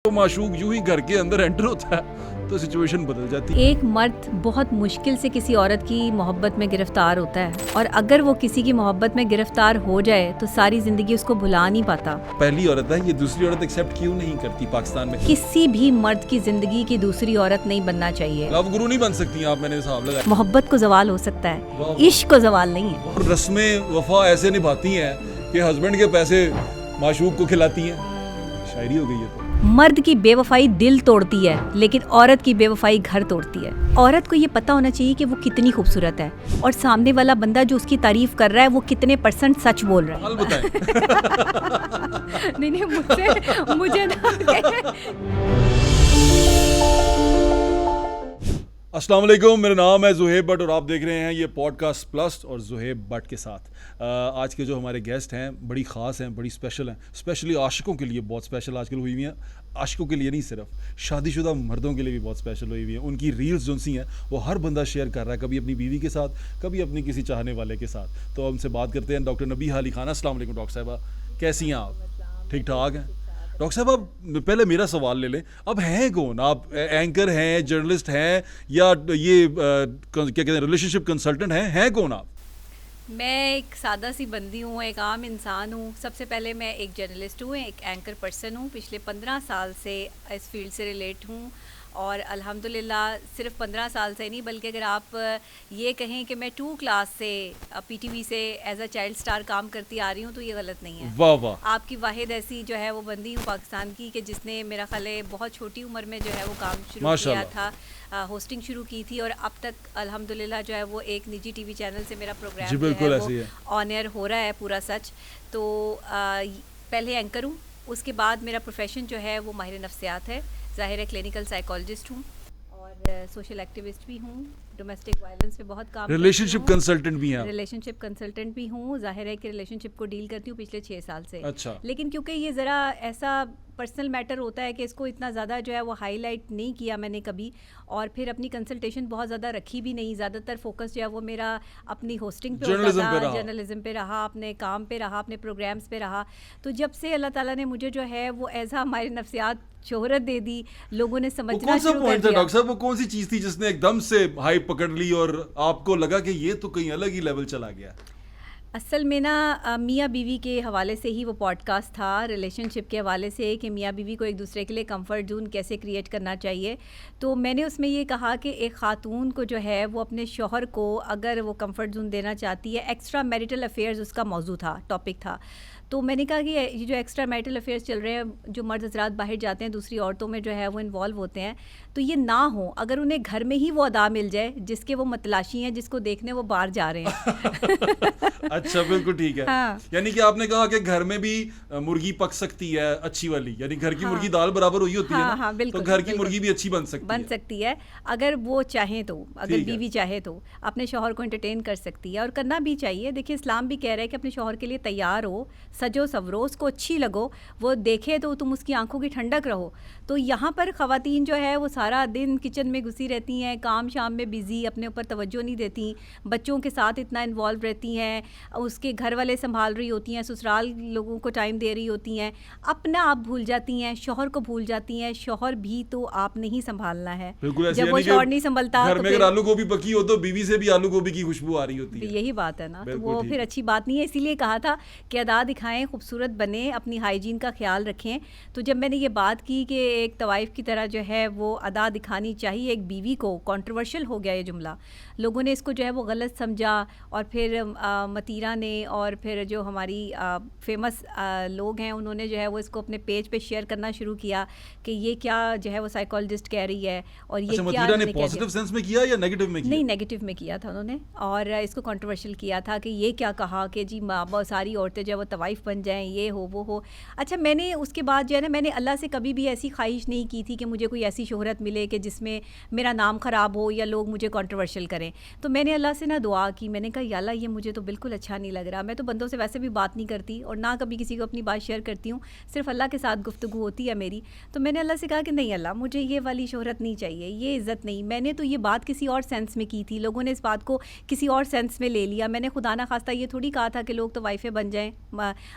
तो माशूक यूं ही घर के अंदर एंटर होता है तो सिचुएशन बदल जाती है। एक मर्द बहुत मुश्किल से किसी औरत की मोहब्बत में गिरफ्तार होता है और अगर वो किसी की मोहब्बत में गिरफ्तार हो जाए तो सारी जिंदगी उसको भुला नहीं पाता। पहली औरत है, ये दूसरी औरत एक्सेप्ट क्यों नहीं करती पाकिस्तान में? किसी भी मर्द की जिंदगी की दूसरी औरत नहीं बनना चाहिए। लव गुरु नहीं बन सकती आप, मैंने हिसाब लगाया। मोहब्बत को जवाल हो सकता है, वाह। इश्क को जवाल नहीं है। और रस्में वफा ऐसे निभाती हैं कि हस्बैंड के पैसे माशूक को खिलाती हैं। शायरी हो गई है तो। मर्द की बेवफाई दिल तोड़ती है लेकिन औरत की बेवफाई घर तोड़ती है। औरत को ये पता होना चाहिए कि वो कितनी खूबसूरत है और सामने वाला बंदा जो उसकी तारीफ कर रहा है वो कितने % सच बोल रहा है। हाल बताएं। नहीं मुझे ना अस्सलाम वालेकुम, मेरा नाम है ज़ुहैब भट्ट और आप देख रहे हैं ये पॉडकास्ट प्लस और ज़ुहैब भट्ट के साथ। आज के जो हमारे गेस्ट हैं बड़ी ख़ास हैं, बड़ी स्पेशल हैं, स्पेशली आशिकों के लिए बहुत स्पेशल आजकल हुई हुई हैं। आशिकों के लिए नहीं, सिर्फ शादीशुदा मर्दों के लिए भी बहुत स्पेशल हुई हुई हैं। उनकी रील्स जो सी हैं वो हर बंदा शेयर कर रहा है, कभी अपनी बीवी के साथ, कभी अपनी किसी चाहने वाले के साथ। तो हमसे बात करते हैं डॉक्टर नबीहा अली खान। अस्सलाम वालेकुम डॉक्टर साहिबा, कैसी हैं आप? ठीक ठाक हैं डॉक्टर साहब? अब पहले मेरा सवाल ले लें, अब हैं कौन आप? एंकर हैं, जर्नलिस्ट हैं, या ये क्या कहते हैं रिलेशनशिप कंसल्टेंट हैं कौन आप? मैं एक सादा सी बंदी हूँ, एक आम इंसान हूँ। सबसे पहले मैं एक जर्नलिस्ट हूँ, एक एंकर पर्सन हूँ। पिछले 15 साल से इस फील्ड से रिलेट हूँ और अल्हम्दुलिल्लाह सिर्फ 15 साल से नहीं बल्कि अगर आप ये कहें कि मैं 2 क्लास से पीटीवी से एज अ चाइल्ड स्टार काम करती आ रही हूँ तो ये गलत नहीं है। वाह वाह। आपकी वाहिद ऐसी जो है वो बंदी हूँ पाकिस्तान की कि जिसने मेरा ख्याल है बहुत छोटी उम्र में जो है वो काम शुरू किया माशाल्लाह। था, होस्टिंग शुरू की थी और अब तक अल्हम्दुलिल्लाह जो है वो एक निजी टीवी चैनल से मेरा जी प्रोग्राम बिल्कुल जो ऐसे ही है है। वो ऑन एयर हो रहा है पूरा सच। तो पहले एंकर हूँ, उसके बाद मेरा प्रोफेशन जो है वो माहिर नफ्सियात है। ज़ाहिर है क्लिनिकल साइकोलॉजिस्ट हूँ और सोशल एक्टिविस्ट भी हूँ। डोमेस्टिक वायलेंस पे बहुत काम रिलेशनशिप करती हूँ। कंसल्टेंट भी हैं आप? रिलेशनशिप कंसल्टेंट भी हूँ। जाहिर है कि रिलेशनशिप को डील करती हूँ पिछले 6 साल से। अच्छा। लेकिन क्योंकि ये ज़रा ऐसा पर्सनल मैटर होता है कि इसको इतना ज़्यादा जो है वो हाईलाइट नहीं किया मैंने कभी, और फिर अपनी कंसल्टेशन बहुत ज़्यादा रखी भी नहीं। ज़्यादातर फोकस जो है वो मेरा अपनी होस्टिंग पे होता था, जर्नलिज्म पे रहा, अपने काम पे रहा, अपने प्रोग्राम्स पे रहा। तो जब से अल्लाह ताला ने मुझे जो है वो एज हमारे नफ्सियात शोहरत दे दी, लोगों ने समझना कौन सा शुरू कर पॉइंट था दिया। डॉक्टर साहब? वो कौन सी चीज़ थी जिसने एकदम से हाइप पकड़ ली और आपको लगा कि ये तो कहीं अलग ही लेवल चला गया? असल में ना मियाँ बीवी के हवाले से ही वो पॉडकास्ट था, रिलेशनशिप के हवाले से कि मियाँ बीवी को एक दूसरे के लिए कंफर्ट जोन कैसे क्रिएट करना चाहिए। तो मैंने उसमें ये कहा कि एक ख़ातून को जो है वो अपने शौहर को अगर वो कंफर्ट जोन देना चाहती है, एक्स्ट्रा मैरिटल अफेयर्स उसका मौजू था, टॉपिक था। तो मैंने कहा कि ये जो एक्स्ट्रा मैरिटल अफेयर्स चल रहे हैं, जो मर्द हज़रात बाहर जाते हैं दूसरी औरतों में जो है वो इन्वॉल्व होते हैं, तो ये ना हो। अगर उन्हें घर में ही वो अदा मिल जाए जिसके वो मतलाशी हैं, जिसको देखने वो बाहर जा रहे हैं। अच्छा बिल्कुल ठीक है। हाँ। यानी कि आपने कहा कि घर में भी मुर्गी पक सकती है अच्छी वाली, यानी घर की हाँ। मुर्गी दाल बराबर हुई होती है हाँ, ना? हाँ, बिल्कुल, तो घर की बिल्कुल। मुर्गी भी अच्छी बन सकती है। अगर वो चाहे तो, अगर ठीक है। बीवी चाहे तो अपने शौहर को एंटरटेन कर सकती है और करना भी चाहिए। देखिए इस्लाम भी कह रहा है कि अपने शौहर के लिए तैयार हो, सजो सवरो, उसको अच्छी लगो, वो देखे तो तुम उसकी आंखों की ठंडक रहो। तो यहाँ पर ख़वातीन जो है वो सारा दिन किचन में घुसी रहती हैं, काम शाम में बिज़ी, अपने ऊपर तवज्जो नहीं देती, बच्चों के साथ इतना इन्वॉल्व रहती हैं, उसके घर वाले संभाल रही होती हैं, ससुराल लोगों को टाइम दे रही होती हैं, अपना आप भूल जाती हैं, शौहर को भूल जाती हैं। शौहर भी तो आपने ही संभालना है। बिल्कुल ऐसे, जब वो यानी कि शौहर नहीं संभलता घर तो में फिर अगर आलू गोभी पकी हो तो बीवी से भी आलू गोभी की खुशबू आ रही होती है। यही बात है ना, तो बिल्कुल वो ठीक फिर है। अच्छी बात नहीं है। इसीलिए कहा था कि अदा दिखाएं, खूबसूरत बने, अपनी हाइजीन का ख्याल रखें। तो जब मैंने ये बात की कि एक तवाइफ की तरह जो है वो अदा दिखानी चाहिए एक बीवी को, कंट्रोवर्शियल हो गया ये जुमला, लोगों ने इसको जो है वो गलत समझा और फिर मतीरा ने और फिर जो हमारी फेमस लोग हैं उन्होंने जो है वो इसको अपने पेज पे शेयर करना शुरू किया कि ये क्या जो है वो साइकोलॉजिस्ट कह रही है और ये अच्छा, क्या मतीरा ने उन्होंने कह दिया। पॉजिटिव सेंस में किया या नेगेटिव में किया? नहीं, नेगेटिव में किया था उन्होंने और इसको कंट्रोवर्शियल किया था कि ये क्या कहा कि जी बहुत सारी औरतें जो है वो तवाइफ बन जाएं, ये हो वो हो। अच्छा, मैंने उसके बाद जो है ना, मैंने अल्लाह से कभी भी ऐसी ख्वाहिश नहीं की थी कि मुझे कोई ऐसी शोहरत मिले कि जिसमें मेरा नाम ख़राब हो या लोग मुझे कंट्रोवर्शियल करें। तो मैंने अल्लाह से ना दुआ की, मैंने कहा या अल्लाह ये मुझे तो बिल्कुल अच्छा नहीं लग रहा। मैं तो बंदों से वैसे भी बात नहीं करती और ना कभी किसी को अपनी बात शेयर करती हूँ, सिर्फ अल्लाह के साथ गुफ्तगू होती है मेरी। तो मैंने अल्लाह से कहा कि नहीं अल्लाह, मुझे ये वाली शोहरत नहीं चाहिए, ये इज़्ज़त नहीं। मैंने तो ये बात किसी और सेंस में की थी, लोगों ने इस बात को किसी और सेंस में ले लिया। मैंने खुदा ना खास्ता ये थोड़ी कहा था कि लोग तो वाइफे बन जाएं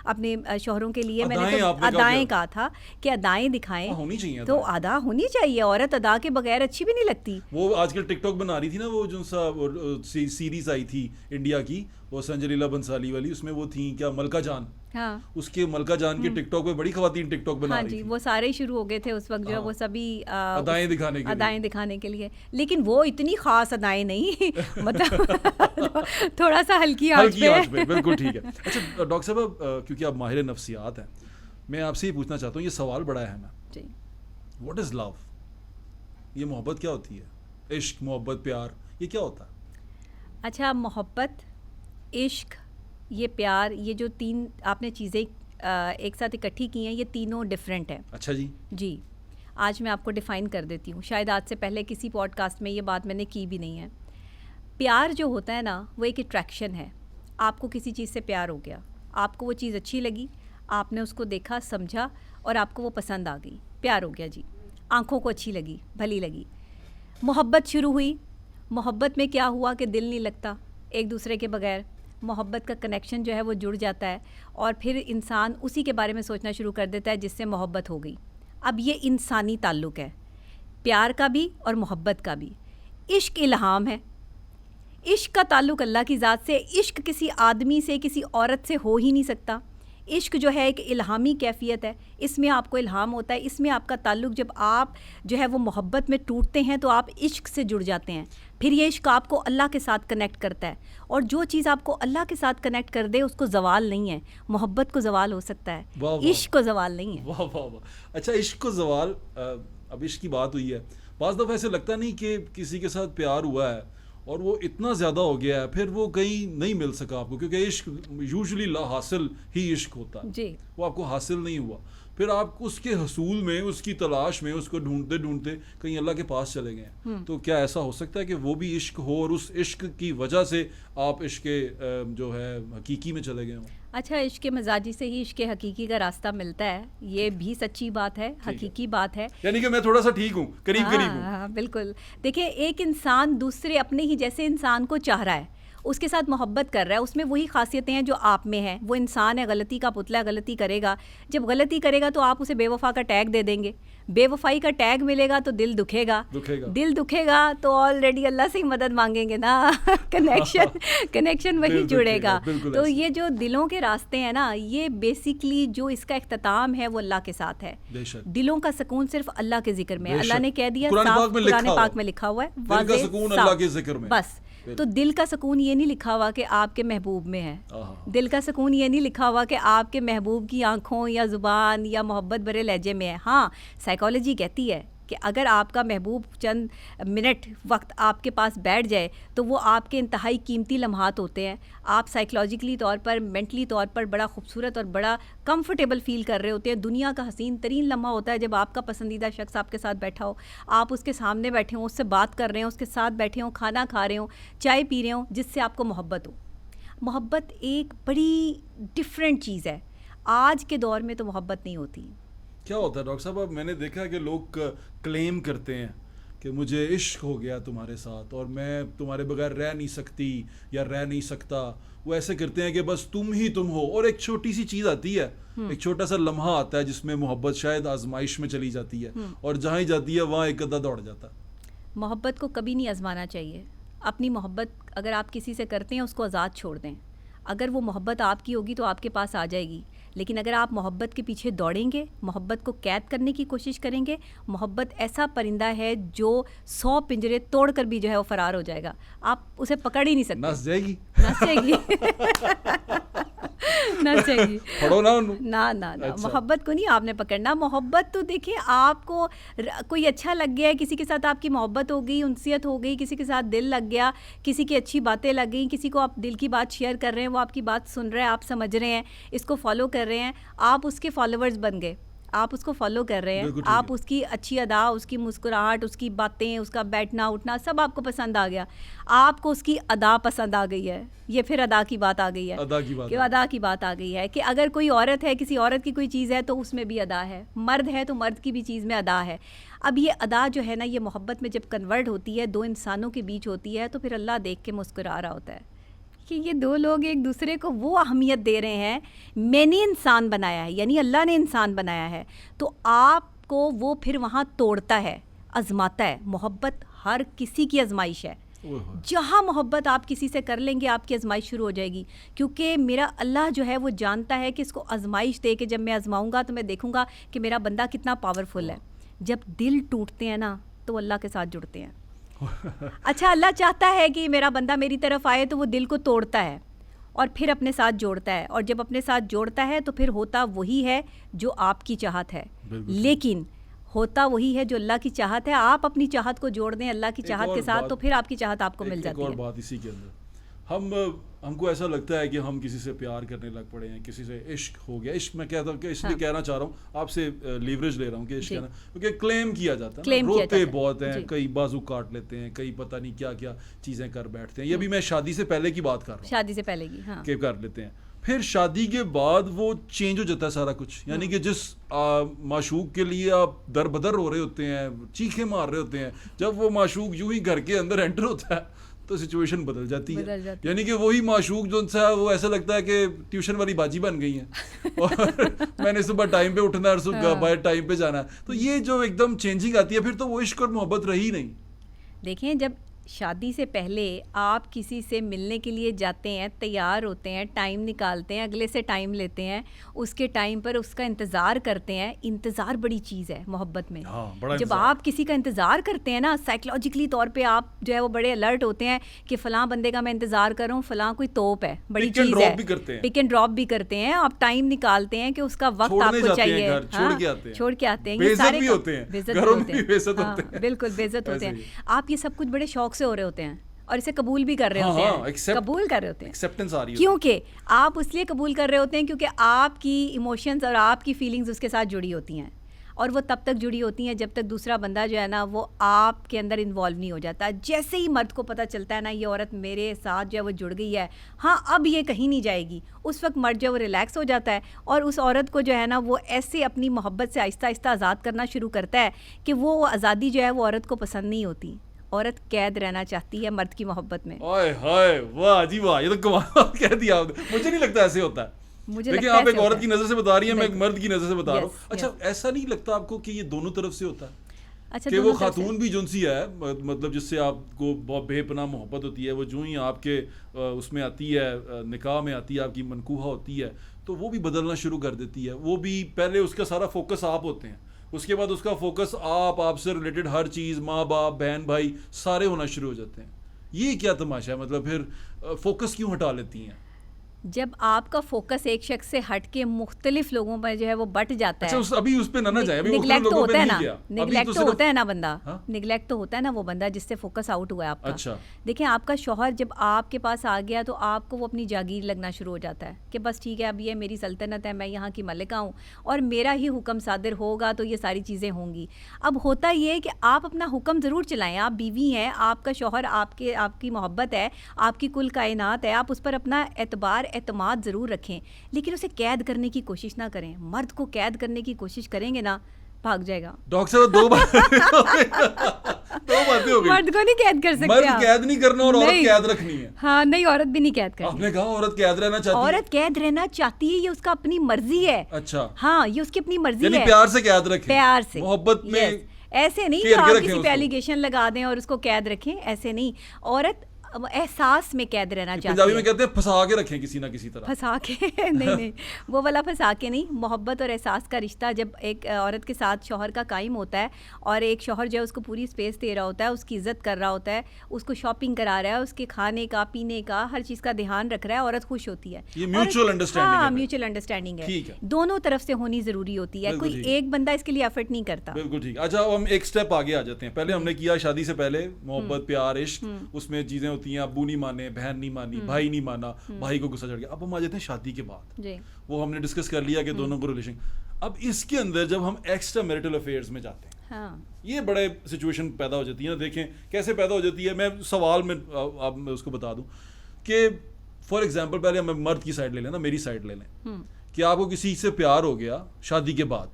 अपने शोहरों के लिए। मैंने तो अदाएँ कहा था कि अदाएँ दिखाएं, होनी चाहिए तो अदा होनी चाहिए। औरत अदा के बगैर अच्छी भी नहीं लगती। वो आजकल टिकटॉक बना रही थी ना, वो जो सा सीरीज आई थी इंडिया की, वो संजय लीला बंसाली वाली, उसमें वो थी क्या, मलका जान। हाँ, उसके मलका जान के टिकटॉक पे बड़ी खवातीन टिकटॉक बना हाँ रही जी, थी। वो सारे ही शुरू हो गए थे उस वक्त जो है, हाँ, वो सभी अदाएं दिखाने के लिए। अदाएं दिखाने के लिए। लेकिन वो इतनी खास अदाएं नहीं मतलब थोड़ा सा हल्की आंच पे। बिल्कुल ठीक है। अच्छा डॉक्टर साहब, क्योंकि आप माहिर नफ्सियात हैं, मैं आपसे ये पूछना चाहता हूँ, ये सवाल बड़ा है मैं, जी, व्हाट इज़ लव? ये मोहब्बत क्या होती है? इश्क, मोहब्बत, प्यार, ये क्या होता है? अच्छा, मोहब्बत, इश्क, ये प्यार, ये जो तीन आपने चीज़ें एक साथ इकट्ठी की हैं, ये तीनों डिफरेंट हैं। अच्छा जी। जी, आज मैं आपको डिफ़ाइन कर देती हूँ। शायद आज से पहले किसी पॉडकास्ट में ये बात मैंने की भी नहीं है। प्यार जो होता है ना, वो एक अट्रैक्शन है। आपको किसी चीज़ से प्यार हो गया, आपको वो चीज़ अच्छी लगी, आपने उसको देखा, समझा और आपको वो पसंद आ गई, प्यार हो गया जी। आँखों को अच्छी लगी, भली लगी। मोहब्बत शुरू हुई। मोहब्बत में क्या हुआ कि दिल नहीं लगता एक दूसरे के बगैर। मोहब्बत का कनेक्शन जो है वो जुड़ जाता है और फिर इंसान उसी के बारे में सोचना शुरू कर देता है जिससे मोहब्बत हो गई। अब ये इंसानी ताल्लुक़ है, प्यार का भी और मोहब्बत का भी। इश्क इल्हाम है। इश्क का ताल्लुक़ अल्लाह की ज़ात से, इश्क किसी आदमी से, किसी औरत से हो ही नहीं सकता। इश्क जो है एक इल्हामी कैफ़ियत है, इसमें आपको इल्हाम होता है, इसमें आपका ताल्लुक़, जब आप जो है वो मोहब्बत में टूटते हैं तो आप इश्क से जुड़ जाते हैं। फिर ये इश्क आपको अल्लाह के साथ कनेक्ट करता है, और जो चीज़ आपको अल्लाह के साथ कनेक्ट कर दे उसको ज़वाल नहीं है। मोहब्बत को ज़वाल हो सकता है, इश्क को ज़वाल नहीं है। वाह वाह वाह। अच्छा, इश्क को ज़वाल, अब इश्क की बात हुई है, बाज़ दफ़ा ऐसे लगता नहीं कि किसी के साथ प्यार हुआ है और वो इतना ज़्यादा हो गया है, फिर वो कहीं नहीं मिल सका आपको, क्योंकि इश्क यूजुअली ला हासिल ही इश्क होता है जी। वो आपको हासिल नहीं हुआ, फिर आप उसके हसूल में, उसकी तलाश में, उसको ढूंढते ढूंढते कहीं अल्लाह के पास चले गए। तो क्या ऐसा हो सकता है कि वो भी इश्क हो और उस इश्क की वजह से आप इश्क जो है हकीकी में चले गए हों? अच्छा, इश्क मजाजी से ही इश्क हकीकी का रास्ता मिलता है, ये भी सच्ची बात है, हकीकी बात है। यानी कि मैं थोड़ा सा ठीक हूँ, करीब करीब हूँ। हाँ, बिल्कुल। देखिए, एक इंसान दूसरे अपने ही जैसे इंसान को चाह रहा है, उसके साथ मोहब्बत कर रहा है, उसमें वही खासियतें हैं जो आप में हैं। वो इंसान है, गलती का पुतला है, गलती करेगा। जब गलती करेगा तो आप उसे बेवफा का टैग दे देंगे, बेवफाई का टैग मिलेगा तो दिल दुखेगा। दिल दुखेगा तो ऑलरेडी अल्लाह से ही मदद मांगेंगे ना कनेक्शन वही जुड़ेगा। तो ये जो दिलों के रास्ते हैं ना, ये बेसिकली जो इसका इख्तिताम है वो अल्लाह के साथ है। दिलों का सुकून सिर्फ अल्लाह के जिक्र में है। अल्लाह ने कह दिया, कुरान पाक में लिखा हुआ है, वाज़ेह अल्लाह के जिक्र में। बस। तो दिल का सुकून ये नहीं लिखा हुआ कि आपके महबूब में है, दिल का सुकून ये नहीं लिखा हुआ कि आपके महबूब की आंखों या ज़ुबान या मोहब्बत भरे लहजे में है। हाँ, साइकोलॉजी कहती है कि अगर आपका महबूब चंद मिनट वक्त आपके पास बैठ जाए तो वो आपके इंतहाई कीमती लम्हात होते हैं। आप साइकोलॉजिकली तौर पर, मेंटली तौर पर बड़ा खूबसूरत और बड़ा कंफर्टेबल फील कर रहे होते हैं। दुनिया का हसीन तरीन लम्हा होता है जब आपका पसंदीदा शख्स आपके साथ बैठा हो, आप उसके सामने बैठे हों, उससे बात कर रहे हों, उसके साथ बैठे हों, खाना खा रहे हों, चाय पी रहे हों, जिससे आपको मोहब्बत हो। मोहब्बत एक बड़ी डिफरेंट चीज़ है। आज के दौर में तो मोहब्बत नहीं होती। क्या होता है डॉक्टर साहब, अब मैंने देखा कि लोग क्लेम करते हैं कि मुझे इश्क हो गया तुम्हारे साथ और मैं तुम्हारे बगैर रह नहीं सकती या रह नहीं सकता। वो ऐसे करते हैं कि बस तुम ही तुम हो, और एक छोटी सी चीज़ आती है, एक छोटा सा लम्हा आता है जिसमें मोहब्बत शायद आजमाइश में चली जाती है, और जहाँ ही जाती है वहाँ एक गद्दा दौड़ जाता है। मोहब्बत को कभी नहीं आजमाना चाहिए। अपनी मोहब्बत अगर आप किसी से करते हैं उसको आज़ाद छोड़ दें। अगर वो मोहब्बत आपकी होगी तो आपके पास आ जाएगी, लेकिन अगर आप मोहब्बत के पीछे दौड़ेंगे, मोहब्बत को कैद करने की कोशिश करेंगे, मोहब्बत ऐसा परिंदा है जो 100 पिंजरे तोड़कर भी जो है वो फरार हो जाएगा, आप उसे पकड़ ही नहीं सकते। नस जाएगी, नस जाएगी नस जाएगी। पढ़ो ना ना अच्छा। मोहब्बत को नहीं आपने पकड़ना। मोहब्बत तो देखिए, आपको कोई अच्छा लग गया है, किसी के साथ आपकी मोहब्बत हो गई, उनसियत हो गई, किसी के साथ दिल लग गया, किसी की अच्छी बातें लग गई, किसी को आप दिल की बात शेयर कर रहे हैं, वो आपकी बात सुन रहे हैं, आप समझ रहे हैं, इसको फॉलो कर रहे हैं, आप उसके फॉलोअर्स बन गए, आप उसको फॉलो कर रहे हैं, बिल्कुल ठीक आप है। उसकी अच्छी अदा, उसकी मुस्कुराहट, उसकी बातें, उसका बैठना उठना सब आपको पसंद आ गया, आपको उसकी अदा पसंद आ गई है। ये फिर अदा की बात आ गई है, अदा की बात कि है। अदा की बात आ गई है कि अगर कोई औरत है, किसी औरत की कोई चीज़ है तो उसमें भी अदा है, मर्द है तो मर्द की भी चीज़ में अदा है। अब ये अदा जो है ना, ये मोहब्बत में जब कन्वर्ट होती है, दो इंसानों के बीच होती है, तो फिर अल्लाह देख के मुस्कुरा रहा होता है कि ये दो लोग एक दूसरे को वो अहमियत दे रहे हैं। मैंने इंसान बनाया है, यानी अल्लाह ने इंसान बनाया है, तो आपको वो फिर वहाँ तोड़ता है, आजमाता है। मोहब्बत हर किसी की आजमाइश है। ओए होए। जहाँ मोहब्बत आप किसी से कर लेंगे, आपकी आजमाइश शुरू हो जाएगी, क्योंकि मेरा अल्लाह जो है वो जानता है कि इसको आजमाइश दे के जब मैं आजमाऊँगा तो मैं देखूँगा कि मेरा बंदा कितना पावरफुल है। जब दिल टूटते हैं ना, तो अल्लाह के साथ जुड़ते हैं। अच्छा, अल्लाह चाहता है कि मेरा बंदा मेरी तरफ आए, तो वो दिल को तोड़ता है और फिर अपने साथ जोड़ता है, और जब अपने साथ जोड़ता है तो फिर होता वही है जो आपकी चाहत है। बिल्कुल। लेकिन होता वही है जो अल्लाह की चाहत है। आप अपनी चाहत को जोड़ दें अल्लाह की एक चाहत और के साथ, बात- तो फिर आपकी चाहत आपको मिल एक जाती और है। बात इसी के अंदर, हमको ऐसा लगता है कि हम किसी से प्यार करने लग पड़े हैं, किसी से इश्क हो गया। इश्क मैं कहता हूँ कि इसलिए हाँ। कहना चाह रहा हूँ, आपसे लीवरेज ले रहा हूँ कि इश्क जी। कहना, क्योंकि क्लेम किया जाता है ना, Claim किया रोते जाता है। बहुत हैं, जी। कई बाजू काट लेते हैं, कई पता नहीं क्या क्या चीज़ें कर बैठते हैं। ये भी मैं शादी से पहले की बात कर रहा हूँ शादी से पहले की, हाँ। के कर लेते हैं। फिर शादी के बाद वो चेंज हो जाता है सारा कुछ, यानी कि जिस माशूक के लिए आप दर बदर हो रहे होते हैं, चीखे मार रहे होते हैं, जब वो माशूक यूं ही घर के अंदर एंटर होता है तो सिचुएशन बदल जाती बदल है। जाती है। यानी कि वही माशूक जो सा वो ऐसा लगता है कि ट्यूशन वाली बाजी बन गई है और मैंने सुबह टाइम पे उठना है और सुबह हाँ। बाहर टाइम पे जाना है। तो ये जो एकदम चेंजिंग आती है, फिर तो वो इश्क और मोहब्बत रही नहीं। देखें, जब शादी से पहले आप किसी से मिलने के लिए जाते हैं, तैयार होते हैं, टाइम निकालते हैं, अगले से टाइम लेते हैं, उसके टाइम पर उसका इंतज़ार करते हैं। इंतज़ार बड़ी चीज़ है मोहब्बत में। हाँ, बड़ा जब इंतज़ार। आप किसी का इंतज़ार करते हैं ना, साइकोलॉजिकली तौर पे आप जो है वो बड़े अलर्ट होते हैं कि फ़लाँ बंदे का मैं इंतज़ार कर रहा हूँ, फ़लाँ कोई तोप है, बड़ी Pick and चीज़ drop है। भी करते हैं। पिक एंड ड्रॉप भी करते हैं। आप टाइम निकालते हैं कि उसका वक्त छोड़ने आपको जाते हैं चाहिए। घर, छोड़ के आते हैं। छोड़ के आते हैं। ये बेइज्जत सारे भी काम- होते हैं, बेइज्जत घरों भी में भी बेइज्जत हाँ, होते हैं। बिल्कुल बेइज्जत होते ऐसे हैं। ही। आप ये सब कुछ बड़े शौक से हो रहे होते हैं और इसे कबूल भी कर रहे हाँ, होते हाँ, हैं, accept- कबूल कर रहे होते हैं। एक्सेप्टेंस आ रही है। क्योंकि आप इसलिए कबूल कर रहे होते हैं क्योंकि आपकी इमोशंस और आपकी फीलिंग्स उसके साथ जुड़ी होती हैं, और वो तब तक जुड़ी होती हैं जब तक दूसरा बंदा जो है ना वो आपके अंदर इन्वॉल्व नहीं हो जाता। जैसे ही मर्द को पता चलता है ना ये औरत मेरे साथ जो है वो जुड़ गई है, हाँ अब ये कहीं नहीं जाएगी, उस वक्त मर्द जो है वो रिलैक्स हो जाता है और उस औरत को जो है ना वो ऐसे अपनी मोहब्बत से आहिस्ता आहिस्ता आज़ाद करना शुरू करता है कि वो आज़ादी जो है वो औरत को पसंद नहीं होती। औरत कैद रहना चाहती है मर्द की मोहब्बत में। ओए हाय, वाह जी वाह, ये तो कमाल कह दिया आपने। मुझे नहीं लगता ऐसे होता है। मुझे देखिए, लगता है आप एक ऐसे औरत होता की है। नजर से बता रही हैं, मैं एक नहीं। मर्द की नजर से बता रहा हूँ। Yes, अच्छा, yes. ऐसा नहीं लगता आपको कि ये दोनों तरफ से होता है? अच्छा, कि वो दोनों तरफ से- खातून भी जो सी है, मतलब जिससे आपको बहुत बेपनाह मोहब्बत होती है, वो जो ही आपके उसमें आती है, निकाह में आती है, आपकी मनकूहा होती है, तो वो भी बदलना शुरू कर देती है। वो भी पहले उसका सारा फोकस आप होते हैं, उसके बाद उसका फोकस आपसे रिलेटेड हर चीज़, माँ बाप, बहन भाई सारे होना शुरू हो जाते हैं। ये क्या तमाशा है? मतलब फिर फोकस क्यों हटा लेती हैं? जब आपका फोकस एक शख्स से हट के मुख्तलिफ लोगों पर जो है वो बट जाता अच्छा, है। अभी उस पे ना जाए, अभी निगलेक्ट तो लोगों पे होता है नहीं ना, गया। अभी निगलेक्ट तो सिर्फ- होता है ना बंदा, हाँ? निगलेक्ट तो होता है ना वो बंदा जिससे फोकस आउट हुआ है आपका। अच्छा। देखिए, आपका शौहर जब आपके पास आ गया तो आपको वो अपनी जागीर लगना शुरू हो जाता है कि बस ठीक है, अब ये मेरी सल्तनत है, मैं यहाँ की मलिका हूँ और मेरा ही हुक्म सादिर होगा तो ये सारी चीज़ें होंगी। अब होता ये है कि आप अपना हुक्म ज़रूर चलाएं। आप बीवी हैं, आपका शौहर आपकी मोहब्बत है, आपकी कुल कायनात है, आप उस पर अपना एतबार एतमाद ज़रूर रखें, लेकिन उसे कैद करने की कोशिश ना करें। मर्द को कैद करने की कोशिश करेंगे ना, भाग जाएगा। डॉक्टर साहब, दो बातें हो गई। मर्द को नहीं कैद कर सकते मर्द आप। कैद नहीं करना और औरत नहीं। कैद रखनी है। हाँ, नहीं, औरत भी नहीं कैद करनी। आपने कहा औरत कैद रहना चाहती है। औरत कैद रहना चाहती है, ये उसका अपनी मर्जी है। अच्छा, हाँ, ये उसकी अपनी मर्जी यानी है। प्यार से कैद रखें, प्यार से, मोहब्बत में Yes. ऐसे नहीं घेर कि के आप रखें किसी पे उसको। एलिगेशन लगा दें और उसको कैद रखें, ऐसे नहीं। औरत एहसास में कैद रहना चाहती पंजाबी में है। कहते हैं फंसा के रखें किसी ना किसी तरह। फंसा के नहीं नहीं, वो वाला फंसा के नहीं। मोहब्बत और एहसास का रिश्ता जब एक औरत के साथ शौहर का कायम होता है और एक शौहर जो है उसको पूरी स्पेस दे रहा होता है, उसकी इज्जत कर रहा होता है, उसको शॉपिंग करा रहा है, उसके खाने का, पीने का, हर चीज़ का ध्यान रख रहा है, औरत खुश होती है। ये mutual understanding है हाँ, फिर। म्यूचुअल अंडरस्टैंडिंग ठीक है, है। दोनों तरफ से होनी ज़रूरी होती है। बिल्कुल कोई ठीक है। एक बंदा इसके लिए एफर्ट नहीं करता। बिल्कुल ठीक। अच्छा, अब हम एक स्टेप आगे आ जाते हैं। पहले हमने किया शादी से पहले मोहब्बत, प्यार, इश्क, उसमें चीजें होती हैं, अब्बू नहीं माने, बहन नहीं मानी, भाई नहीं माना, भाई को गुस्सा चढ़ गया। अब हम आ जाते हैं शादी के बाद, जी वो हमने डिस्कस कर लिया कि दोनों को रिलेशन। अब इसके अंदर जब हम एक्स्ट्रा मैरिटल अफेयर्स में जाते हैं, हाँ ये बड़े सिचुएशन पैदा हो जाती है ना। देखें कैसे पैदा हो जाती है, मैं सवाल में अब मैं उसको बता दूं कि फॉर एग्जांपल पहले हम मर्द की साइड ले लें ना, मेरी साइड ले लें कि आपको किसी से प्यार हो गया शादी के बाद।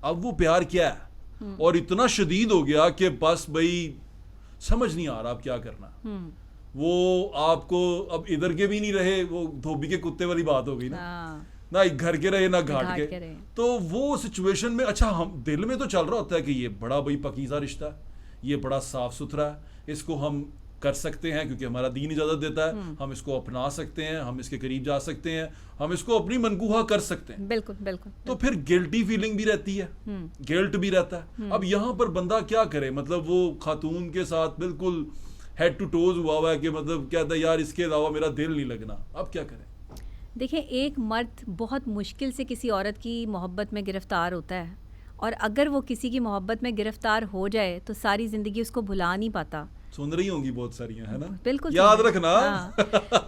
अब वो प्यार क्या है और इतना शदीद हो गया कि बस भाई समझ नहीं आ रहा आप क्या करना। वो आपको अब इधर के भी नहीं रहे, वो धोबी के कुत्ते वाली बात हो गई ना, हाँ ना घर के रहे ना घाट के रहे। तो वो सिचुएशन में अच्छा हम दिल में तो चल रहा होता है कि ये बड़ा भाई पकीज़ा रिश्ता है, ये बड़ा साफ सुथरा है, इसको हम कर सकते हैं क्योंकि हमारा दीन इजाजत देता है, हम इसको अपना सकते हैं, हम इसके करीब जा सकते हैं, हम इसको अपनी मनकूहा कर सकते हैं। बिल्कुल बिल्कुल। तो फिर गिल्टी फीलिंग भी रहती है, गिल्ट भी रहता है। अब यहाँ पर बंदा क्या करे, मतलब वो खातून के साथ बिल्कुल हेड टू टोज हुआ है कि मतलब कहता है यार इसके अलावा मेरा दिल नहीं लगना, अब क्या करें। देखिए, एक मर्द बहुत मुश्किल से किसी औरत की मोहब्बत में गिरफ्तार होता है, और अगर वो किसी की मोहब्बत में गिरफ्तार हो जाए तो सारी ज़िंदगी उसको भुला नहीं पाता। सुन रही होंगी बहुत सारी है ना, बिल्कुल याद रखना। हाँ,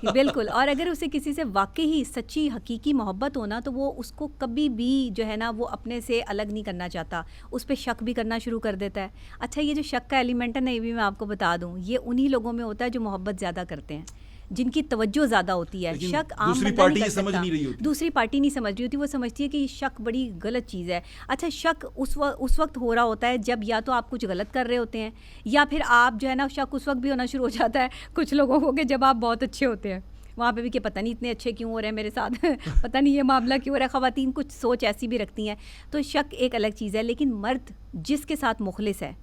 बिल्कुल। और अगर उसे किसी से वाकई ही सच्ची हकीकी मोहब्बत हो ना, तो वो उसको कभी भी जो है ना वो अपने से अलग नहीं करना चाहता, उस पर शक भी करना शुरू कर देता है। अच्छा, ये जो शक का एलिमेंट है ना, ये भी मैं आपको बता दूं, ये उन्हीं लोगों में होता है जो मोहब्बत ज़्यादा करते हैं, जिनकी तवज्जो ज़्यादा होती है। शक आम दूसरी बंदा पार्टी नहीं कर समझ सकता। नहीं रही होती, दूसरी पार्टी नहीं समझ रही होती, वो समझती है कि शक बड़ी गलत चीज़ है। अच्छा, शक उस वक्त हो रहा होता है जब या तो आप कुछ गलत कर रहे होते हैं, या फिर आप जो है ना, शक उस वक्त भी होना शुरू हो जाता है कुछ लोगों को कि जब आप बहुत अच्छे होते हैं, वहाँ पे भी कि पता नहीं इतने अच्छे क्यों हो रहे हैं मेरे साथ पता नहीं ये मामला क्यों हो रहा है। ख़वातीन कुछ सोच ऐसी भी रखती हैं, तो शक एक अलग चीज़ है। लेकिन मर्द जिसके साथ मुखलिस है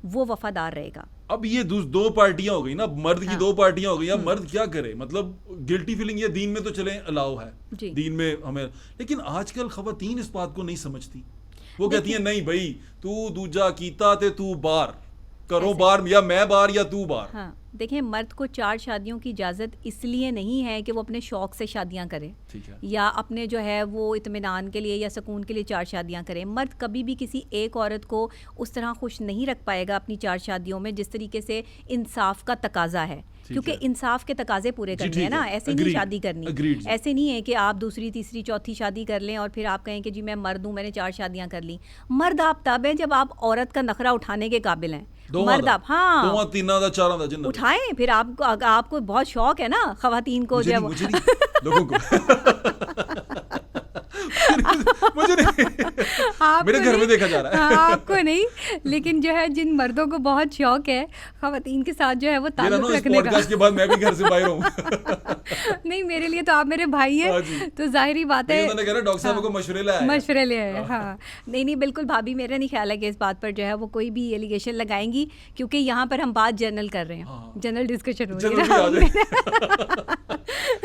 वो वफादार रहेगा। अब ये दो पार्टियां हो गई ना, मर्द की दो पार्टियां हो गई। अब मर्द क्या करे, मतलब गिल्टी फीलिंग ये दीन में तो चले अलाउ है, दीन में हमें, लेकिन आजकल खवातीन इस बात को नहीं समझती। वो कहती हैं नहीं भाई तू दूजा कीता ते तू बार करो, बार या मैं बार या तू बार। हाँ, देखिए, मर्द को 4 शादियों की इजाज़त इसलिए नहीं है कि वो अपने शौक़ से शादियां करे, ठीक है, या अपने जो है वो इत्मीनान के लिए या सुकून के लिए 4 शादियां करे। मर्द कभी भी किसी एक औरत को उस तरह खुश नहीं रख पाएगा अपनी 4 शादियों में जिस तरीके से इंसाफ का तकाजा है, क्योंकि इंसाफ के तकाजे पूरे करने हैं ना, ऐसे नहीं शादी करनी। ऐसे नहीं है कि आप दूसरी तीसरी चौथी शादी कर लें और फिर आप कहें कि जी मैं मर्द हूँ, मैंने 4 शादियां कर ली। मर्द आप तब हैं जब आप औरत का नखरा उठाने के काबिल हैं। मर्द आप हाँ उठाएं, फिर आपको बहुत शौक है ना खवातीन को, जो मुझे नहीं, लोगों को मुझे नहीं, मेरे घर में देखा जा रहा है। हाँ, आपको नहीं, लेकिन जो है जिन मर्दों को बहुत शौक है खवातीन के साथ जो है वो ताल्लुक रखने का। के बाद मैं भी घर से बाहर हूँ नहीं, मेरे लिए तो आप मेरे भाई हैं, तो जाहिर बात है उन्होंने कहा डॉक्टर साहब को मशवरे ले आए। हाँ, नहीं बिल्कुल भाभी, मेरा नहीं ख्याल है कि इस बात पर जो है वो कोई भी एलिगेशन लगाएंगी, क्योंकि यहाँ पर हम बात जनरल कर रहे हैं, जनरल डिस्कशन हो रही है।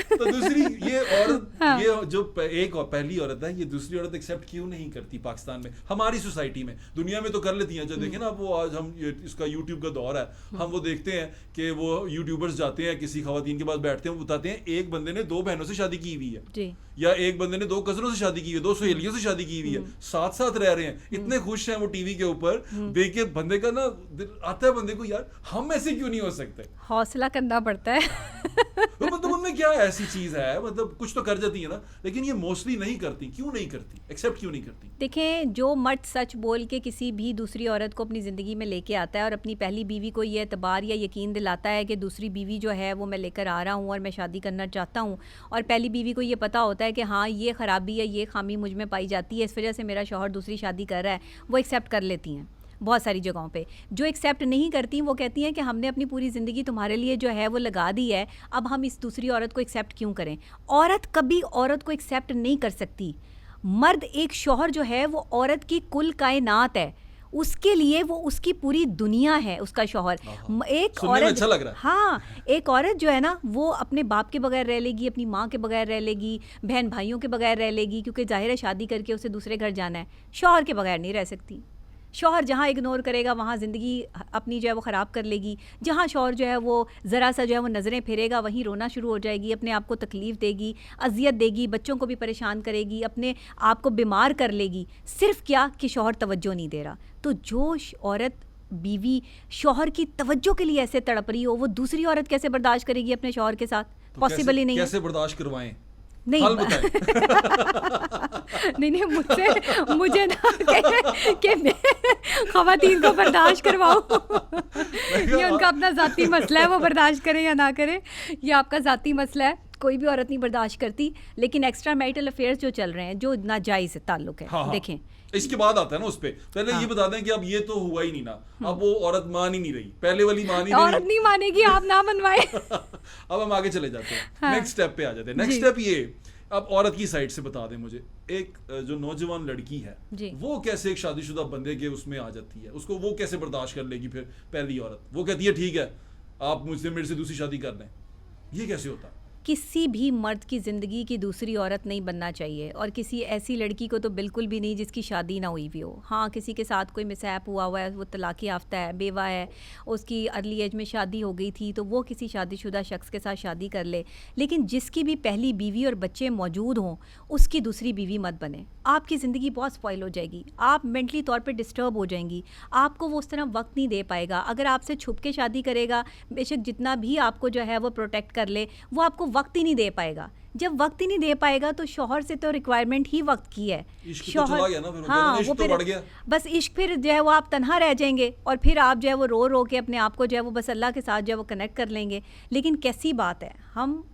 तो दूसरी ये औरत, ये जो एक पहली औरत है, ये दूसरी औरत एक्सेप्ट क्यों नहीं करती पाकिस्तान में, हमारी सोसाइटी में? दुनिया में तो कर लेती हैं। जो देखें ना, वो आज हम इसका यूट्यूब का दौर है, हम वो देखते हैं कि वो यूट्यूबर्स जाते हैं किसी खवातीन के पास, बैठते हैं, वो बताते हैं एक बंदे ने 2 बहनों से शादी की हुई है, या एक बंदे ने 2 कजनों से शादी की हुई है, 2 सहेलियों से शादी की हुई है, साथ साथ रह रहे हैं, इतने खुश हैं वो टीवी के ऊपर देख के। बंदे का ना आता है बंदे को, यार हम ऐसे क्यों नहीं हो सकते? हौसला करना पड़ता है तो मतलब उनमें क्या ऐसी चीज है, मतलब कुछ तो कर जाती है ना, लेकिन ये मोस्टली नहीं करती। क्यों नहीं करती, एक्सेप्ट क्यों नहीं करती? देखें, जो मर्द सच बोल के किसी भी दूसरी औरत को अपनी ज़िंदगी में लेके आता है और अपनी पहली बीवी को ये एतबार या यकीन दिलाता है कि दूसरी बीवी जो है वो मैं लेकर आ रहा हूँ और मैं शादी करना चाहता हूँ, और पहली बीवी को ये पता होता है कि हाँ ये ख़राबी है, ये खामी मुझ में पाई जाती है, इस वजह से मेरा शौहर दूसरी शादी कर रहा है, वो एक्सेप्ट कर लेती हैं बहुत सारी जगहों पे। जो एक्सेप्ट नहीं करती वो कहती हैं कि हमने अपनी पूरी ज़िंदगी तुम्हारे लिए जो है वो लगा दी है, अब हम इस दूसरी औरत को एक्सेप्ट क्यों करें? औरत कभी औरत को एक्सेप्ट नहीं कर सकती। मर्द, एक शौहर जो है वो औरत की कुल कायनात है, उसके लिए वो उसकी पूरी दुनिया है उसका शौहर। एक औरत, अच्छा लग रहा है। हाँ, एक औरत जो है ना वो अपने बाप के बगैर रह लेगी, अपनी माँ के बगैर रह लेगी, बहन भाइयों के बगैर रह लेगी, क्योंकि जाहिर है शादी करके उसे दूसरे घर जाना है। शौहर के बगैर नहीं रह सकती। शौहर जहाँ इग्नोर करेगा वहाँ ज़िंदगी अपनी जो है वो ख़राब कर लेगी। जहाँ शौहर जो है वो ज़रा सा जो है वो नज़रें फेरेगा वहीं रोना शुरू हो जाएगी, अपने आप को तकलीफ़ देगी, अजियत देगी, बच्चों को भी परेशान करेगी, अपने आप को बीमार कर लेगी, सिर्फ क्या कि शौहर तवज्जो नहीं दे रहा। तो जो औरत बीवी शौहर की तवज्जो के लिए ऐसे तड़प रही हो, वो दूसरी औरत कैसे बर्दाश्त करेगी अपने शौहर के साथ? तो पॉसिबल ही नहीं है। कैसे बर्दाश्त करवाएं? नहीं हल बताएं। नहीं मुझे ना कि मैं ख़वातीन को बर्दाश्त करवाऊं, ये उनका अपना ज़ाती मसला है, वो बर्दाश्त करें या ना करें, ये आपका ज़ाती मसला है। कोई भी औरत नहीं बर्दाश्त करती, लेकिन एक्स्ट्रा मैरिटल अफेयर्स जो चल रहे हैं, जो नाजायज़ ताल्लुक है, हाँ। देखें इसके बाद आता है ना उस पे, पहले ये बता दें कि अब ये तो हुआ ही नहीं ना, अब वो औरत मान ही नहीं रही, पहले वाली मान ही नहीं औरत नहीं मानेगी, आप ना मनवाए। अब हम आगे चले जाते हैं, हाँ। नेक्स्ट स्टेप पे आ जाते हैं। नेक्स्ट स्टेप ये, अब औरत की साइड से बता दें मुझे, एक जो नौजवान लड़की है वो कैसे एक शादीशुदा बंदे के उसमें आ जाती है, उसको वो कैसे बर्दाश्त कर लेगी? फिर पहली औरत वो कहती है ठीक है आप मुझसे मेरे से दूसरी शादी कर लें, ये कैसे होता है? किसी भी मर्द की ज़िंदगी की दूसरी औरत नहीं बनना चाहिए, और किसी ऐसी लड़की को तो बिल्कुल भी नहीं जिसकी शादी ना हुई भी हो। हाँ, किसी के साथ कोई मिसहैप हुआ है, वो तलाक याफ्ता है, बेवा है, उसकी अर्ली एज में शादी हो गई थी, तो वो किसी शादीशुदा शख्स के साथ शादी कर ले, लेकिन जिसकी भी पहली बीवी और बच्चे मौजूद हों उसकी दूसरी बीवी मत बने। आपकी ज़िंदगी बहुत स्पॉइल हो जाएगी, आप मेंटली तौर पर डिस्टर्ब हो जाएंगी, आपको वो उस तरह वक्त नहीं दे पाएगा। अगर आपसे छुप के शादी करेगा, बेशक जितना भी आपको जो है वो प्रोटेक्ट कर ले, वो आपको वक्त ही नहीं दे पाएगा। जब वक्त ही नहीं दे पाएगा तो शौहर से तो रिक्वायरमेंट ही वक्त की है। शौहर तो चला गया ना, फिर हाँ, इश्क वो तो फिर बढ़ गया। बस इश्क, फिर जो है वो आप तन्हा रह जाएंगे, और फिर आप जो है वो रो रो के अपने आप को जो है वो बस अल्लाह के साथ जो है वो कनेक्ट कर लेंगे। लेकिन कैसी बात है, हम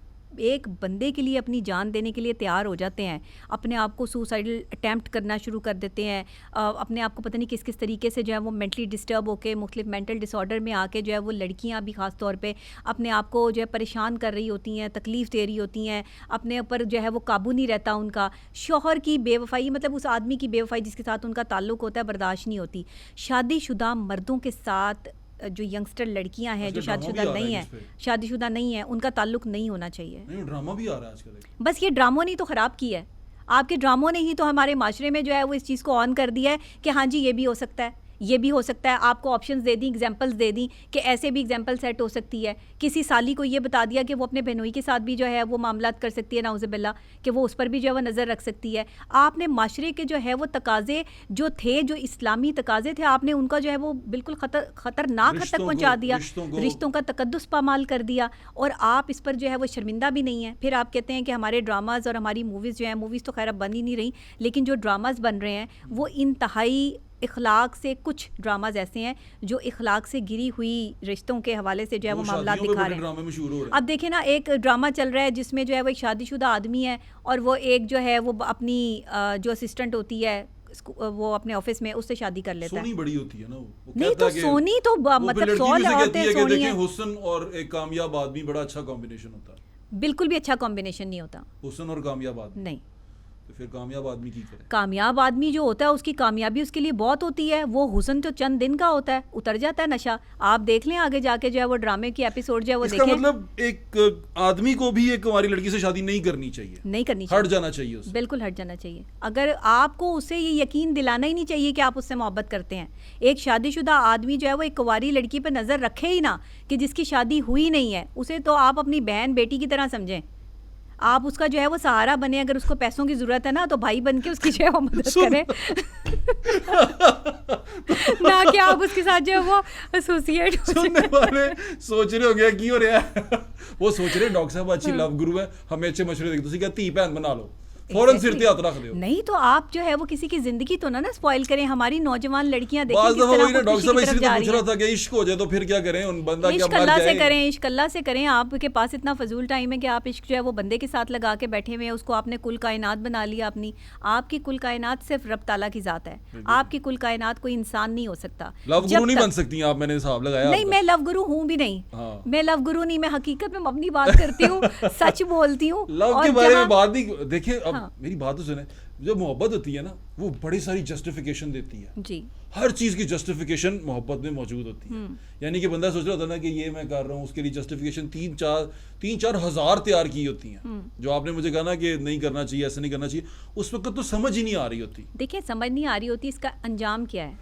एक बंदे के लिए अपनी जान देने के लिए तैयार हो जाते हैं, अपने आप को सुसाइडल अटैम्प्ट करना शुरू कर देते हैं, अपने आप को पता नहीं किस किस तरीके से जो है वो मेंटली डिस्टर्ब होकर मुख्तलिफ मेंटल डिसऑर्डर में आके जो है वो लड़कियां भी ख़ास तौर पे अपने आप को जो है परेशान कर रही होती हैं, तकलीफ़ दे रही होती हैं, अपने ऊपर जो है वो काबू नहीं रहता उनका। शौहर की बेवफाई, मतलब उस आदमी की बेवफाई जिसके साथ उनका ताल्लुक़ होता है, बर्दाश्त नहीं होती। शादीशुदा मर्दों के साथ जो यंगस्टर लड़कियां हैं जो शादीशुदा नहीं है, शादीशुदा नहीं है, उनका ताल्लुक नहीं होना चाहिए। नहीं, ड्रामा भी आ रहा है आजकल। बस ये ड्रामों ने तो ख़राब किया है, आपके ड्रामों ने ही तो हमारे माशरे में जो है वो इस चीज़ को ऑन कर दिया है कि हाँ जी ये भी हो सकता है, ये भी हो सकता है। आपको ऑप्शंस दे दी, एग्जांपल्स दे दी कि ऐसे भी एग्जांपल सेट हो सकती है। किसी साली को ये बता दिया कि वो अपने बहनोई के साथ भी जो है वो मामलात कर सकती है, नाउज़ुबिल्लाह, कि वो उस पर भी जो है वो नज़र रख सकती है। आपने माशरे के जो है वो तकाजे जो थे, जो इस्लामी तकाजे थे, आपने उनका जो है वो बिल्कुल ख़तरनाक हद तक पहुँचा दिया, रिश्तों का तकद्दुस पामाल कर दिया, और आप इस पर जो है वो शर्मिंदा भी नहीं है। फिर आप कहते हैं कि हमारे ड्रामाज़ और हमारी मूवीज़ जो हैं, मूवीज़ तो खैर अब बन ही नहीं रही, लेकिन जो ड्रामाज़ बन रहे हैं वो इंतहाई इखलाक से, कुछ ड्रामाज ऐसे हैं जो इखलाक से गिरी हुई रिश्तों के हवाले से जो है वो मामला दिखा रहे हैं। अब देखें ना, एक ड्रामा चल रहा है जिसमें जो है वो एक शादीशुदा आदमी है, और वो एक जो है वो अपनी जो असिस्टेंट होती है वो अपने ऑफिस में, उससे शादी कर लेता है। सोनी बड़ी होती है ना वो नहीं तो सोनी तो मतलब 100 औरतें सोनी है। हुस्न और एक कामयाब आदमी बड़ा अच्छा कॉम्बिनेशन होता है। बिल्कुल भी अच्छा कॉम्बिनेशन नहीं होता हुस्न और कामयाब आदमी। नहीं, तो फिर कामयाब आदमी की करे? कामयाब आदमी जो होता है उसकी कामयाबी उसके लिए बहुत होती है, वो हुस्न तो चंद दिन का होता है, उतर जाता है नशा। आप देख लें आगे जाके जो है वो ड्रामे की एपिसोड जो है वो इसका देखें। मतलब एक आदमी को भी एक कुंवारी लड़की से शादी नहीं करनी चाहिए, नहीं करनी चाहिए, हट जाना चाहिए उससे। बिल्कुल हट जाना चाहिए। अगर आपको उसे ये यकीन दिलाना ही नहीं चाहिए कि आप उससे मोहब्बत करते हैं, एक शादीशुदा आदमी जो है वो एक कुंवारी लड़की पर नज़र रखे ही ना कि जिसकी शादी हुई नहीं है, उसे तो आप अपनी बहन बेटी की तरह समझें, आप उसका जो है वो सहारा बने। अगर उसको पैसों की जरूरत है ना तो भाई बन के उसकी जो है वो मदद करें ना कि आप उसके साथ जो है वो एसोसिएट हो। सुनने वाले सोच रहे होंगे क्यों हो रहा है वो सोच रहे डॉक्टर साहब अच्छी लव गुरु है, हमें अच्छे मशवरे देते, तुसी क्या धी भैन बना लो, फौरन सिर पे हाथ रख दो। नहीं तो आप जो है वो किसी की जिंदगी तो ना स्पॉइल करें। हमारी नौजवान लड़कियां देखिए बात किस तरह वही ना, डॉक्टर साहब खुदकुशी की इसलिए तरफ तो जा पूछ रही रहा था कि इश्क हो जाए तो फिर क्या करें, उन बंदा क्या इश्क मर अल्लाह से जाए? करें, इश्क अल्लाह से करें। आपके पास इतना फजूल टाइम है कि आप इश्क जो है वो बंदे के साथ लगा के बैठे हुए हैं, उसको आपने कुल कायनात बना लिया अपनी। आपकी कुल कायनात सिर्फ रब ताला की जात है, आपकी कुल कायनात कोई इंसान नहीं हो सकता। लव गुरु नहीं बन सकती आप, मैंने हिसाब लगाया। नहीं, मैं लव गुरु हूँ भी नहीं। हाँ। मैं लव गुरु नहीं, मैं हकीकत में अपनी बात करती हूँ, सच बोलती हूँ। लव के बारे में बात नहीं, देखिए अब मेरी बात तो सुने, जो मोहब्बत होती है ना वो बड़ी सारी जस्टिफिकेशन देती है जी, हर चीज की जस्टिफिकेशन मोहब्बत में मौजूद होती है। यानी कि बंदा सोच रहा होता है ना कि ये मैं कर रहा हूँ, उसके लिए जस्टिफिकेशन तीन चार हजार तैयार की होती हैं। जो आपने मुझे कहा ना कि नहीं करना चाहिए, ऐसा नहीं करना चाहिए, उस वक्त तो समझ ही नहीं आ रही होती। देखिए समझ नहीं आ रही होती इसका अंजाम क्या है,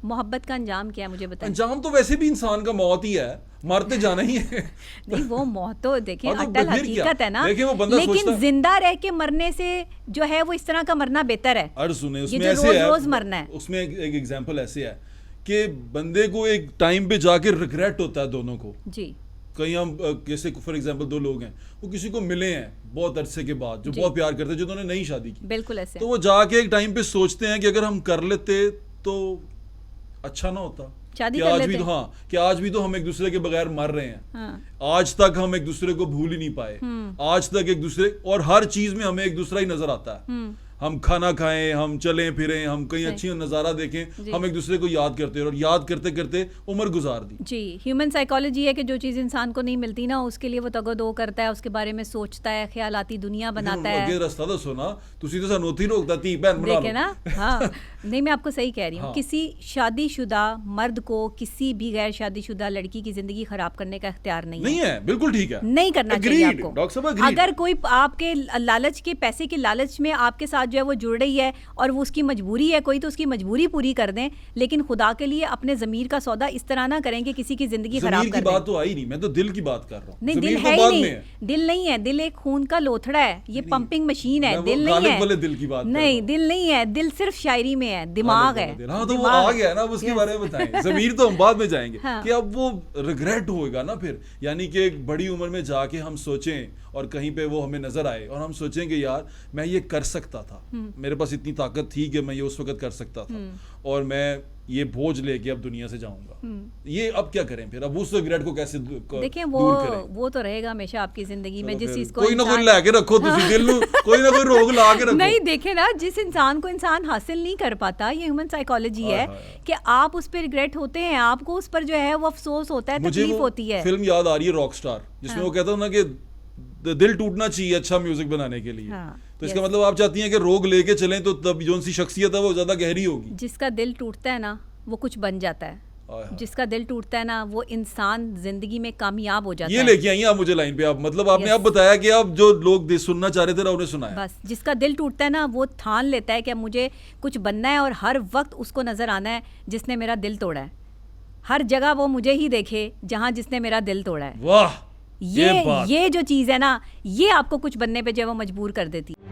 मोहब्बत का अंजाम क्या है, मुझे बताएं। अंजाम तो वैसे भी इंसान का मौत ही है, मरते जाना ही है। नहीं वो मौत तो देखिए हाँ, तो अटल फिर क्या? हकीकत है ना, देखिए वो बंदा लेकिन सोचता- जिंदा रह के मरने से जो है वो इस तरह का मरना बेहतर है। और सुने ये उसमें जो ऐसे रोज है, रोज मरना है। उसमें एक एग्जांपल ऐसे है कि बंदे को एक टाइम पे जाके रिग्रेट होता है दोनों को। जी कहीं हम जैसे फॉर एग्जांपल दो लोग हैं, वो किसी को मिले हैं बहुत अरसे के बाद, जो जी। बहुत प्यार करते हैं, जिन्होंने नई शादी की, बिल्कुल ऐसे तो वो जाके एक टाइम पे सोचते हैं कि अगर हम कर लेते तो अच्छा ना होता, शादी कि कर आज लेते। भी तो हाँ कि आज भी तो हम एक दूसरे के बगैर मर रहे हैं, हाँ आज तक हम एक दूसरे को भूल ही नहीं पाए, आज तक एक दूसरे, और हर चीज में हमें एक दूसरा ही नजर आता है। हम खाना खाएं, हम चलें फिरें, हम कहीं सही। अच्छी नज़ारा देखें, जी। हम एक दूसरे को याद करते हैं, और याद करते करते उम्र गुजार दी। जी ह्यूमन साइकोलॉजी है कि जो चीज़ इंसान को नहीं मिलती ना, उसके लिए वो तगो-दो करता है, उसके बारे में सोचता है, ख्यालाती दुनिया बनाता है। अगे रास्ता तो सुना तुसी तो सानू उत्थे रोकता ती बहन बना देखे ना, हाँ नहीं मैं आपको सही कह रही हूँ। हाँ। किसी शादीशुदा मर्द को किसी भी गैर शादीशुदा लड़की की जिंदगी खराब करने का इख्तियार नहीं है, बिल्कुल ठीक है, नहीं करना चाहिए आपको। डॉक्टर साहब agreed। अगर कोई आपके लालच के, पैसे के लालच में आपके साथ जो है वो जुड़ रही है और वो उसकी मजबूरी है कोई, तो उसकी मजबूरी पूरी कर दें, लेकिन खुदा के लिए अपने ज़मीर का सौदा इस तरह ना करें कि किसी की जिंदगी खराब ज़मीर कर की दें। बात तो आई नहीं, मैं तो दिल की बात कर रहा हूँ। नहीं, दिल ज़मीर है तो ही बाद में नहीं, दिल नहीं है, दिल एक खून का लोथड़ा है, ये पंपिंग मशीन है, मैं वो दिल नहीं गालिब वाले है। दिल की बात कर रहा नहीं हूँ। दिल नहीं है, दिल सिर्फ शायरी में है, दिमाग है। हाँ तो वो दिमाग आ है। गया ना, अब उसके Yes। बारे में बताएं। ज़मीर तो हम बाद में जाएंगे हाँ। कि अब वो रिग्रेट होएगा ना फिर, यानी कि एक बड़ी उम्र में जाके हम सोचें और कहीं पे वो हमें नजर आए और हम सोचें कि यार मैं ये कर सकता था, मेरे पास इतनी ताकत थी कि मैं ये उस वक्त कर सकता था, और मैं ये बोझ लेके अब दुनिया से जाऊंगा, ये अब क्या करें फिर, अब उस रिग्रेट को कैसे देखिए दूर करें? वो तो रहेगा हमेशा आपकी जिंदगी में, चलो जिस फिर चीज को कोई ना कोई इंसान- ला के रखो तुसी दिल नू, कोई ना कोई रोग ला के रखो। नहीं देखे ना, जिस इंसान को इंसान हासिल नहीं कर पाता, ये ह्यूमन साइकोलॉजी है कि आप उस पर रिग्रेट होते हैं, आपको उस पर जो है वो अफसोस होता है, मुझे तकलीफ वो होती है। फिल्म याद आ रही है रॉकस्टार, जिसमें हाँ। वो कहता है ना कि दिल टूटना चाहिए अच्छा म्यूजिक बनाने के लिए। हाँ, तो इसका yes। मतलब आप चाहती हैं कि रोग लेके चलें तो तब जो सी शख्सियत है वो ज्यादा गहरी होगी। जिसका दिल टूटता है ना वो कुछ बन जाता है, आय हाय। जिसका दिल टूटता है ना वो इंसान जिंदगी में कामयाब हो जाता ये है। लेके आई हैं आप मुझे लाइन पे, आप मतलब आपने Yes। आप बताया कि आप जो लोग सुनना चाह रहे थे ना उन्हें सुनाया। बस जिसका दिल टूटता है ना वो ठान लेता है कि अब मुझे कुछ बनना है, और हर वक्त उसको नजर आना है जिसने मेरा दिल तोड़ा है, हर जगह वो मुझे ही देखे जहां जिसने मेरा दिल तोड़ा है। वाह, ये बात। ये जो चीज़ है ना, ये आपको कुछ बनने पे जो है वो मजबूर कर देती है।